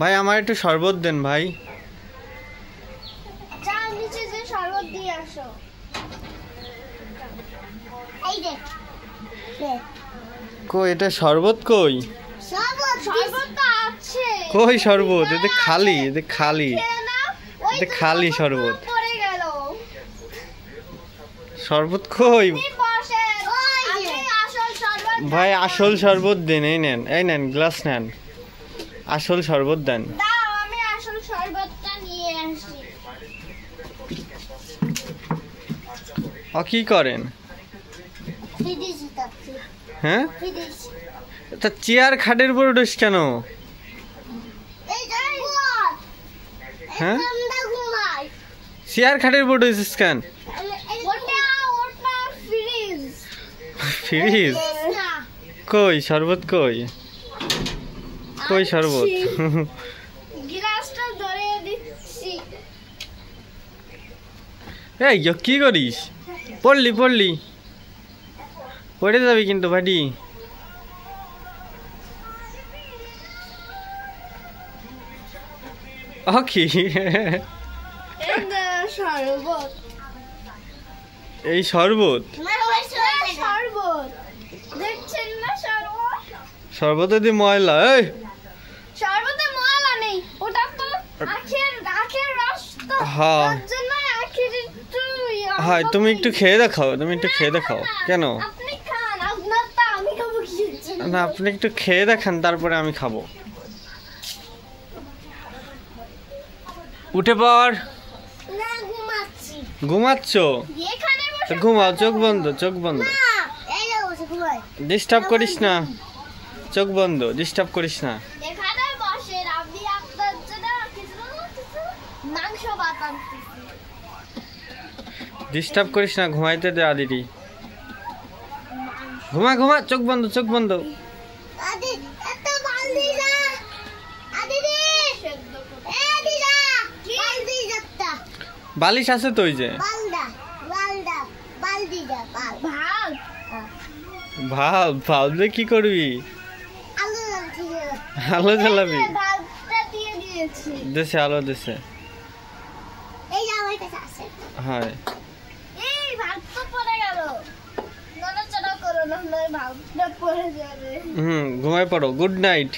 ভাই আমার একটু শরবত দেন ভাই। যাও নিচে যে শরবত দিয়ে আসো। এই দে কই এটা শরবত কই? শরবত তো আছে। কই শরবত? এটা খালি, এটা খালি, এটা খালি শরবত। পড়ে গেল। শরবত কই? ভাই আসল শরবত দেন, এই নেন, এই নেন গ্লাস নেন, আসল শরবত দেন। দাও আমি আসল শরবতটা নিয়ে আসি। কি করেন? ফিদিছি তাতে। হ্যাঁ ফিদিছি। তা চেয়ার খাটের উপর উঠিস কেন? এই শরবত। হ্যাঁ ঠান্ডা ঘুমাই। চেয়ার খাটের উপর উঠিস কেন? ওটা ফ্রিজ। ফ্রিজ? কই শরবত কই? কই শরবত? গ্লাসটা ধরিয়ে দিচ্ছি। এই কি করিস? পড়লি পড়লি, পড়ে যাবি কিন্তু ভাইটি। কি শরবত? এই শরবত? শরবত দেখছেন না? শরবত শরবতে দি ময়লা। এই শরবতে ময়লা নেই, ওটা তো আখের রস তো। হ্যাঁ তার জন্য আখের একটু হ্যাঁ, তুমি একটু খেয়ে দেখাও, তুমি একটু খেয়ে দেখাও। কেন? আপনি খান, আপনারটা আমি খাবো কি? না আপনি একটু খেয়ে দেখান, তারপরে আমি খাবো। উঠে পড়। না ঘুমাচ্ছি। ঘুমাচ্ছ? এখানে বসে ঘুমাও, চোখ বন্ধ, চোখ বন্ধ। না এই যে বসে ঘুমাই। ডিস্টার্ব করিস না, চোখ বন্ধ, ডিস্টার্ব করিস না। এখানে বসে আমি আপনার জন্য কিছু মাংস বাতাম। ডিস্টার্ব করিস না, ঘুমাইতে দে আদিটি। ঘুমা ঘুমা, চোখ বন্ধ, চোখ বন্ধ। আদি এত বালদি না আদিদি, এ আদিদা বালদি যাত্তা। বালিশ আছে তো ওই যে। বালদা বালদা বালদি দা ভাল ভাল ভাল দিয়ে কি করবি? আলু জ্বালছি। আলো জ্বালাবি? ভাতটা দিয়ে দিয়েছি। দেশে আলো দেশে। এই যে আমার কাছে আছে। হ্যাঁ এই ভাত তো পড়ে গেল। নড়াচড়া করো না, ভাতটা পড়ে যাবে। ঘুমায় পড়ো। Good night.